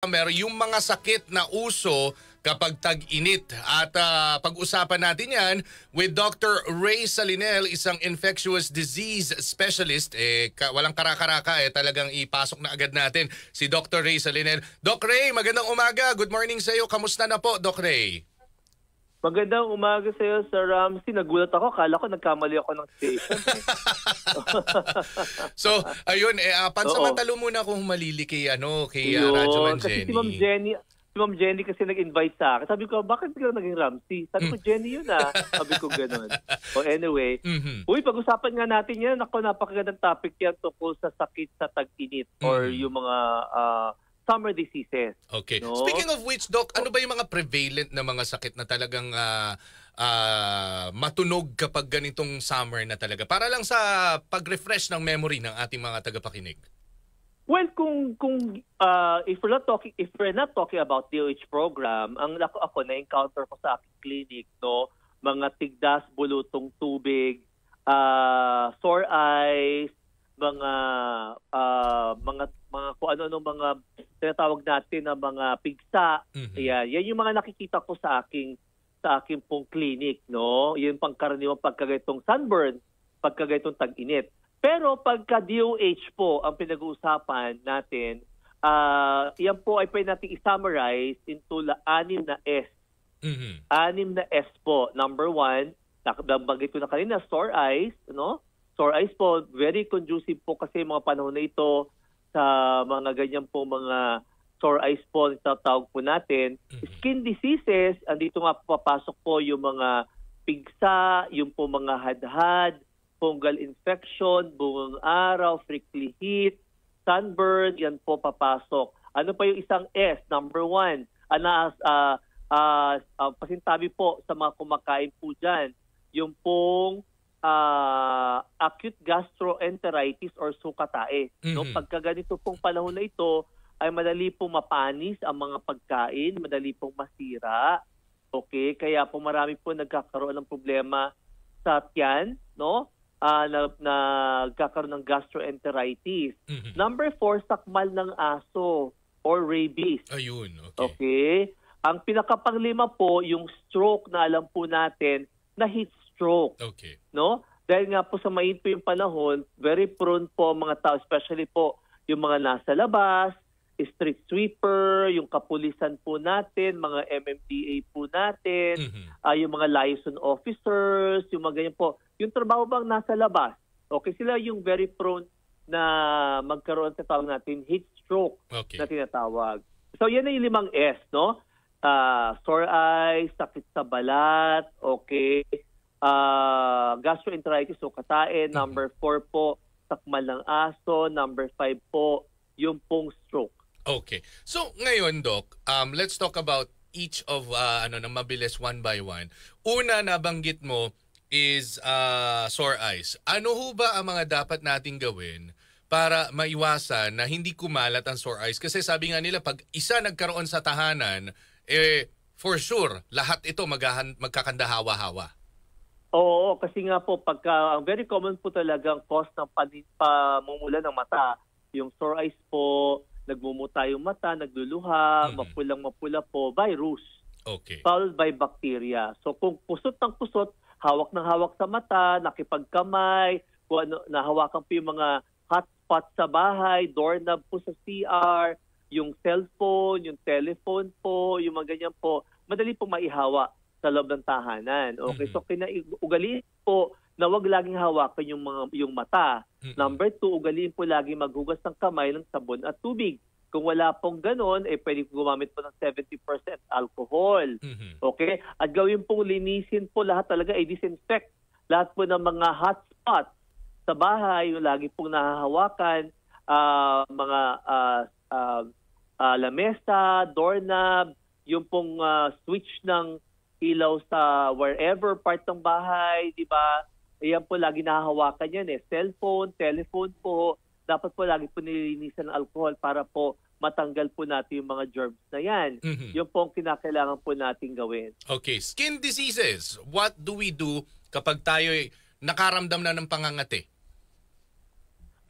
Meron yung mga sakit na uso kapag tag-init. At pag-usapan natin yan with Dr. Ray Salinel, isang infectious disease specialist. Walang karakaraka, talagang ipasok na agad natin si Dr. Ray Salinel. Doc Ray, magandang umaga. Good morning sa iyo. Kamusta na po, Doc Ray? Magandang umaga sa iyo, Sir Ramsey. Nagulat ako. Kala ko nagkamali ako ng station. So, ayun, pansamantalo muna akong malili kay Radyo Man Jenny. Kasi si Ma'am Jenny kasi nag-invite sa akin. Sabi ko, bakit biglang naging Ramsey? Sabi ko, Jenny yun ah. Sabi ko ganun. So anyway, pag-usapan nga natin yan. Ako, napakagandang topic yan tungkol sa sakit sa tag-init or yung mga summer diseases. Okay. No? Speaking of which, Doc, ano ba yung mga prevalent na mga sakit na talagang matunog kapag ganitong summer na talaga? Para lang sa pag-refresh ng memory ng ating mga tagapakinig. Well, if we're not talking about DOH program, ang ako na-encounter ko sa aking clinic, no, mga tigdas, bulutong tubig, sore eyes, mga kung ano mga tinatawag natin na mga pigsa. Yan yung mga nakikita ko sa aking pong clinic, no. Yung pangkaraniwang pagkagaitong sunburn, pagkagaitong tag-init. Pero pagka DOH po ang pinag-uusapan natin, yan po ay pwede natin i-summarize into 6 na S. 6 na S po. Number 1, nabanggit ko na kanina, sore eyes, no? Sore eyes po, very conducive po kasi mga panahon na ito sa mga ganyan po mga sore eyes po, tawag po natin. Skin diseases, andito nga papasok po yung mga pigsa, yung po mga hadhad, fungal infection, bungang araw, prickly heat, sunburn, yan po papasok. Ano pa yung isang S? Number 1, pasintabi po sa mga kumakain po dyan, yung pong acute gastroenteritis or sukatae. No? Pagka ganito pong panahon na ito, ay madali pong mapanis ang mga pagkain, madali pong masira. Okay? Kaya po marami po nagkakaroon ng problema sa tiyan, no? Nagkakaroon ng gastroenteritis. Number 4, sakmal ng aso or rabies. Ayun, okay. Okay? Ang pinakapanglima po, yung stroke na alam po natin na heat stroke. Okay. No? Dahil nga po sa mainit po yung panahon, very prone po mga tao, especially po yung mga nasa labas, street sweeper, yung kapulisan po natin, mga MMDA po natin, yung mga liaison officers, yung mga ganyan po. Yung trabaho bang nasa labas, okay, sila yung very prone na magkaroon sa tawag natin heat stroke na tinatawag. So yan na yung 5 S, no? Sore eyes, sakit sa balat, okay, gastroenteritis o katae. Number 4 po, sakmal ng aso. Number 5 po, yung pong stroke. Okay. So ngayon, Doc, let's talk about each of ng mabilis one by one. Una nabanggit mo is sore eyes. Ano ho ba ang mga dapat nating gawin para maiwasan na hindi kumalat ang sore eyes? Kasi sabi nga nila, pag isa nagkaroon sa tahanan, for sure, lahat ito magkakanda hawa-hawa. Oo, kasi nga po, ang very common po talagang cause ng pamumula ng mata, yung sore eyes po, nagmumuta yung mata, nagluluha, mapulang-mapula po, virus. Okay. Followed by bacteria. So kung pusot ng pusot, hawak ng hawak sa mata, nakipagkamay, kung nahawakan po yung mga hotspot sa bahay, doorknob po sa CR, yung cellphone, yung telephone po, yung mga ganyan po, madali po maihawa sa loob ng tahanan. Okay, so ugaliin po na wag laging hawakan yung mata. Number 2, ugaliin po lagi maghugas ng kamay ng sabon at tubig. Kung wala pong ganon, pwede gumamit po ng 70% alcohol. Okay? At gawin pong linisin po lahat talaga, disinfect lahat po ng mga hotspot sa bahay, yung lagi pong nahahawakan, mga lamesa, doorknob, yung pong switch ng ilaw sa wherever part ng bahay, di ba? Ayan po, lagi nahahawakan yan Cellphone, telephone po, dapat po lagi po nililinisan ng alcohol para po matanggal po natin yung mga germs na yan. Yung po ang kinakailangan po natin gawin. Okay. Skin diseases. What do we do kapag tayo nakaramdam na ng pangangati?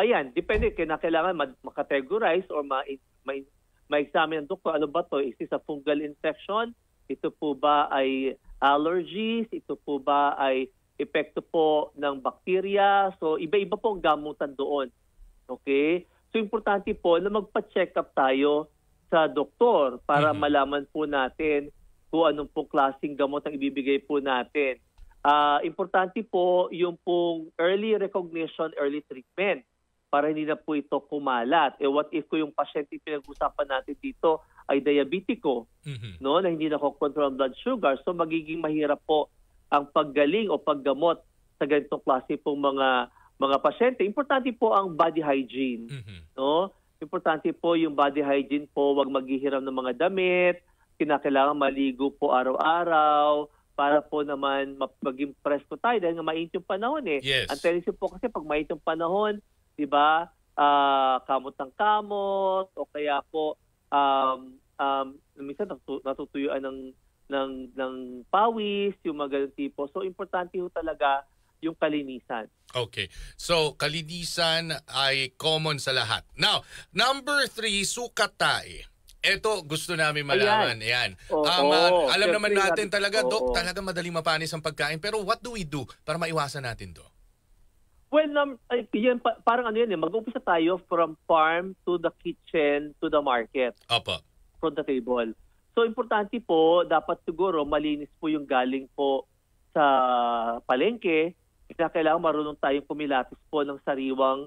Ayan, depende. Kailangan makategorize or ma-examine ng doktor, ano ba to? Is this a fungal infection? Ito po ba ay allergies? Ito po ba ay epekto po ng bacteria? So iba-iba po ang gamutan doon. Okay? So importante po na magpa-check up tayo sa doktor para malaman po natin kung anong po klaseng gamot ang ibibigay po natin. Importante po yung pong early recognition, early treatment para hindi na po ito kumalat. What if ko yung pasyente pinag-usapan natin dito ay diabetiko, no, na hindi nakokontrol ang blood sugar, so magiging mahirap po ang paggaling o paggamot sa ganitong klase pong mga pasyente. Importante po ang body hygiene, no? Importante po yung body hygiene po, wag maghihiram ng mga damit, kinakailangan maligo po araw-araw para po naman maging presko tayo dahil nga mainit yung panahon eh. Yes. Ang tendency po kasi pag mainit yung panahon, 'di ba? Kamot ng kamot o kaya po minsan natutuyuan ng pawis, yung mga ganung tipo. So importante ho talaga yung kalinisan. Okay. So kalinisan ay common sa lahat. Now, number 3, sukat tae. Ito gusto namin malaman. Ayan. Alam naman natin talaga, Dok, talaga madaling mapanis ang pagkain. Pero what do we do para maiwasan natin to? Well, parang ano yan eh. Mag-umpisa tayo from farm to the kitchen to the market. Opo. From the table. So, importante po, dapat siguro malinis po yung galing po sa palengke. Kailangan marunong tayong kumilatis po ng sariwang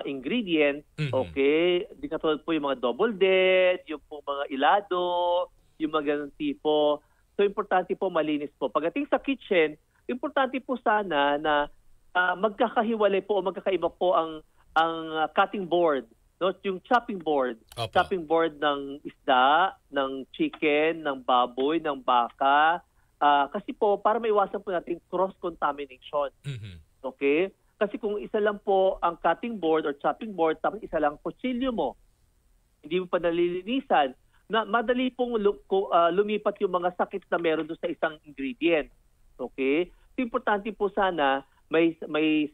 ingredient. Okay? Di katulad po yung mga double dead, yung po mga ilado, yung mga ganun tipo. So, importante po malinis po. Pagdating sa kitchen, importante po sana na magkakahiwalay po o magkakaiba po ang cutting board, no? Yung chopping board. Opo. Chopping board ng isda, ng chicken, ng baboy, ng baka. Kasi po, para maiwasan po natin cross-contamination. Okay? Kasi kung isa lang po ang cutting board or chopping board, tapos isa lang kutsilyo mo, hindi mo pa nalilinisan, madali pong lumipat yung mga sakit na meron doon sa isang ingredient. Okay? So, importante po sana, may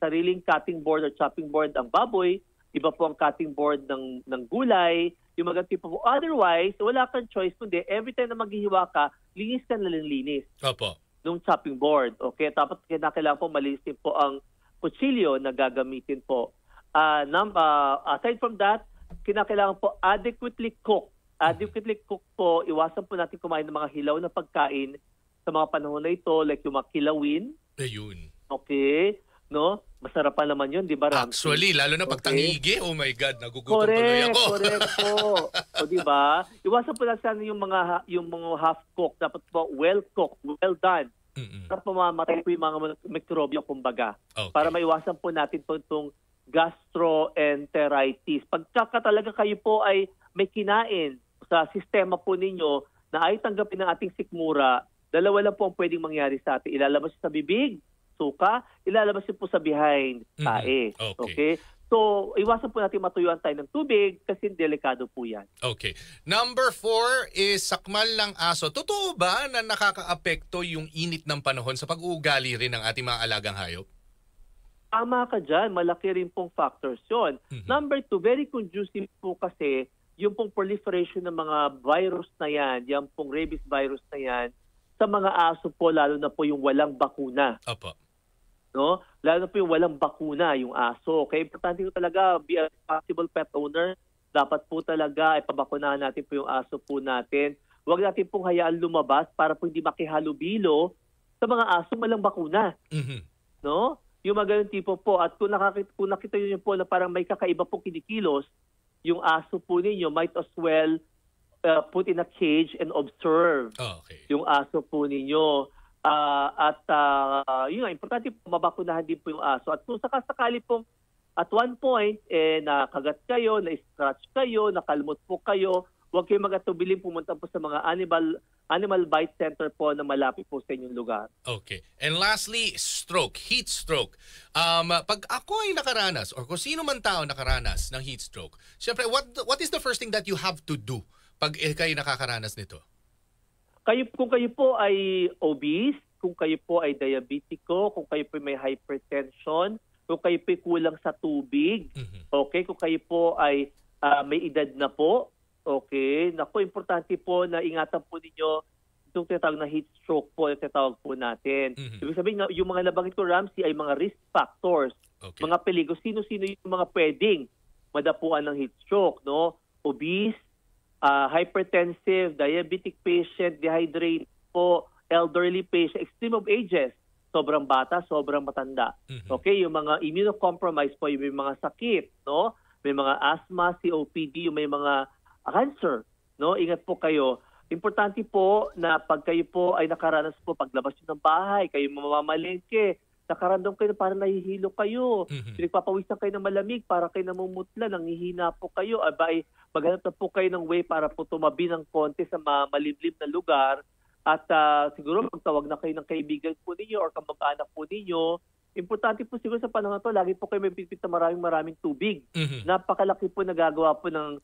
sariling cutting board or chopping board ang baboy, iba po ang cutting board ng gulay, yung mga tipo po. Otherwise, wala kang choice kundi every time na maghihiwa ka, linis ka na lang linis. Opo. Nung chopping board. Okay? Tapos kailangan po malinis din po ang kutsilyo na gagamitin po. Aside from that, kinakailangan po adequately cook. Adequately cook po, iwasan po natin kumain ng mga hilaw na pagkain sa mga panahon na ito, like yung mga kilawin. Ayun. Okay? No? Masarap pa naman yun, di ba, Ramsey? Actually, lalo na pag tangigi, oh my God, nagugutom tuloy ako. Correct po. O di ba? Iwasan po lang sana yung mga half-cooked. Dapat po well-cooked, well done. Para pumamatay po yung mga mikrobyo, kumbaga. Okay. Para maiwasan po natin po itong gastroenteritis. Pagka talaga kayo po ay may kinain sa sistema po ninyo na ay tanggapin ng ating sikmura, dalawa lang po ang pwedeng mangyari sa atin. Ilalabas sa bibig, suka, ilalabas po sa behind, tae. Okay? So, iwasan po natin matuyuan tayo ng tubig kasi delikado po yan. Okay. Number 4 is sakmal ng aso. Totoo ba na nakakaapekto yung init ng panahon sa pag-uugali rin ng ating mga alagang hayop? Tama ka dyan. Malaki rin pong factors yun. Number 2, very conducive po kasi yung pong proliferation ng mga virus na yan, yung pong rabies virus na yan, sa mga aso po, lalo na po yung walang bakuna. Opo. No? Lalo na po yung walang bakuna, yung aso. Kaya importante ko talaga, be a responsible pet owner. Dapat po talaga ipabakunahan natin po yung aso po natin. Huwag natin pong hayaan lumabas para po hindi makihalubilo sa mga aso walang bakuna. No? Yung mga ganun tipo po. At kung nakita nyo po na parang may kakaiba pong kinikilos, yung aso po ninyo might as well put in a cage and observe yung aso po ninyo. Yun nga, importante po, mabakunahan din po yung aso. At kung sakasakali pong at one point, nakagat kayo, na-scratch kayo, nakalmot po kayo, huwag kayong mag-atubiling pumunta po sa mga animal bite center po na malapit po sa inyong lugar. Okay. And lastly, stroke, heat stroke. Pag ako ay nakaranas or kung sino man tao nakaranas ng heat stroke, syempre, what is the first thing that you have to do pag kayo nakakaranas nito? Kung kayo po ay obese, kung kayo po ay diabetiko, kung kayo po may hypertension, kung kayo po kulang sa tubig, okay, kung kayo po ay may edad na po, Okay? Naku, importante po na ingatan po ninyo itong tinatawag na heat stroke po, yung tinatawag po natin. Ibig sabihin, yung mga nabanggit ko, Ramsey, ay mga risk factors, mga peligro. Sino-sino yung mga pwedeng madapuan ng heat stroke, no? Obese, hypertensive, diabetic patient, dehydrated po, elderly patient, extreme of ages, sobrang bata, sobrang matanda. Okay, yung mga immunocompromised po, yung may mga sakit, no? May mga asthma, COPD, yung may mga cancer, no? Ingat po kayo. Importante po na pag kayo po ay nakaranas po paglabas nyo ng bahay, kayo mamamalengke, nakaramdam kayo na parang nahihilo kayo, pinagpapawisan kayo ng malamig, para kayo namumutla, nanghihina po kayo, abay, maghanap na po kayo ng way para po tumabi ng konti sa malimlim na lugar at siguro magtawag na kayo ng kaibigan po ninyo or kamag-anak po ninyo. Importante po siguro sa panahon na to, lagi po kayo may pipit na maraming tubig. Napakalaki po nagagawa po ng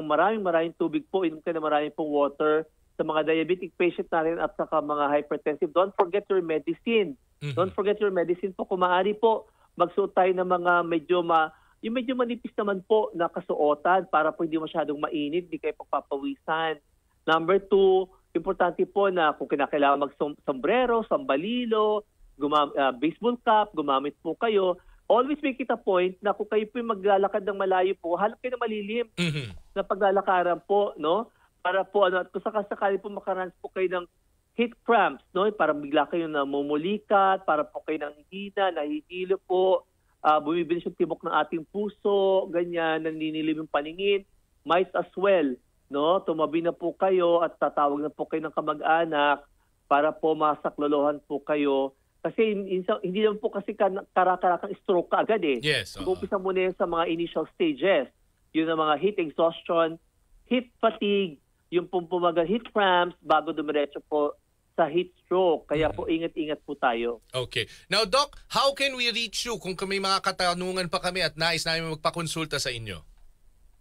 maraming tubig po, inom kayo na maraming pong water. Sa mga diabetic patient natin at saka mga hypertensive, don't forget your medicine. Don't forget your medicine po. Kung maaari po, magsuot tayo ng mga medyo manipis naman po na kasuotan para po hindi masyadong mainit, hindi kayo pagpapawisan. Number 2, importante po na kung kinakailangan mag-sombrero, sambalilo, baseball cap, gumamit po kayo. Always make it a point na kung kayo po maglalakad ng malayo po, halap kayo na malilim na paglalakaran po, no? Para po, at kung sakasakali po makaranas po kayo ng heat cramps, no? Para bigla kayo namumulikat, para po kayo nanghihina, nahihilo po, bumibilis yung tibok ng ating puso, ganyan, naninilim yung paningin. Might as well, no? Tumabi na po kayo at tatawag na po kayo ng kamag-anak para po masaklolohan po kayo. Kasi hindi naman po kasi karakarakang stroke ka agad eh. Yes. Mag-umpisa muna yan sa mga initial stages. Yun ang mga heat exhaustion, heat fatigue, yung pumaga heat cramps bago dumiretso po sa heat stroke. Kaya po ingat-ingat po tayo. Okay. Now, Doc, how can we reach you kung may mga katanungan pa kami at nais namin magpakonsulta sa inyo?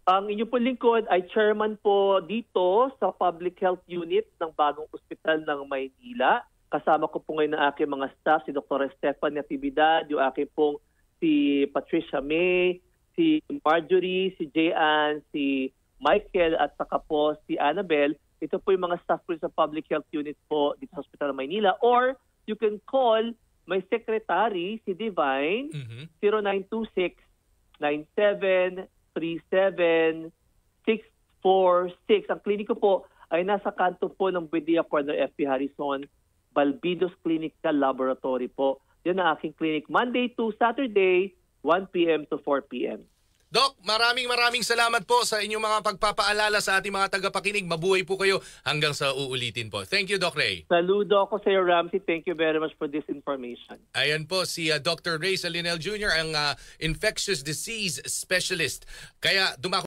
Ang inyo po lingkod ay chairman po dito sa Public Health Unit ng Bagong Ospital ng Maynila. Kasama ko po ngayon ang aking mga staff, si Dr. Estefan Natividad, yung aking pong si Patricia May, si Marjorie, si Jayan, si Michael at saka po si Annabel. Ito po yung mga staff po sa Public Health Unit po dito sa Hospital ng Maynila. Or you can call my secretary, si Divine, 0926-9737-646. Ang kliniko po ay nasa kanto po ng Buendia Corner FP Harrison, Balbidos Clinical Laboratory po. Yan ang aking clinic Monday to Saturday, 1 p.m. to 4 p.m. Doc, maraming salamat po sa inyong mga pagpapaalala sa ating mga tagapakinig. Mabuhay po kayo hanggang sa uulitin po. Thank you, Doc Ray. Saludo ako sa iyo, Ramsey. Thank you very much for this information. Ayan po si Dr. Ray Salinel Jr., ang infectious disease specialist. Kaya